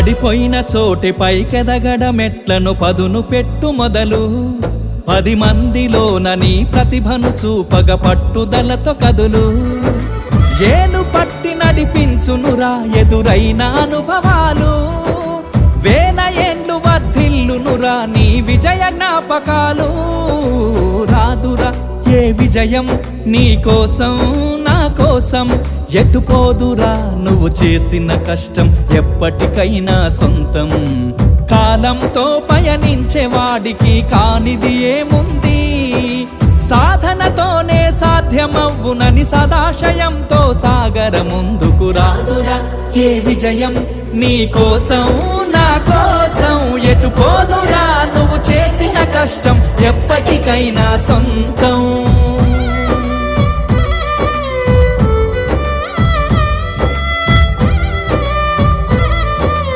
పడిపోయిన చోటి పైకెదగడ మెట్లను పదును పెట్టు మొదలు 10 మందిలోన నీ ప్రతిభను చూపగ పట్టుదలతో కదులు ఏలు పట్టి నడిపించునురా ఎదురైన అనుభవాలు వేల ఏండ్లు వర్ధిల్లునురా నీ విజయ జ్ఞాపకాలు రాదురా ఏ విజయం నీ కోసం నా కోసం ఎటుపోదురా నువ్వు చేసిన కష్టం ఎప్పటికైనా సొంతం కాలంతో పయనించే వాడికి కానిది ఏముంది సాధనతోనే సాధ్యమవ్వునని సదాశయంతో సాగర ముందుకు రాదురా ఏ విజయం నీ కోసం నా కోసం ఎటుపోదురా నువ్వు చేసిన కష్టం ఎప్పటికైనా సొంతం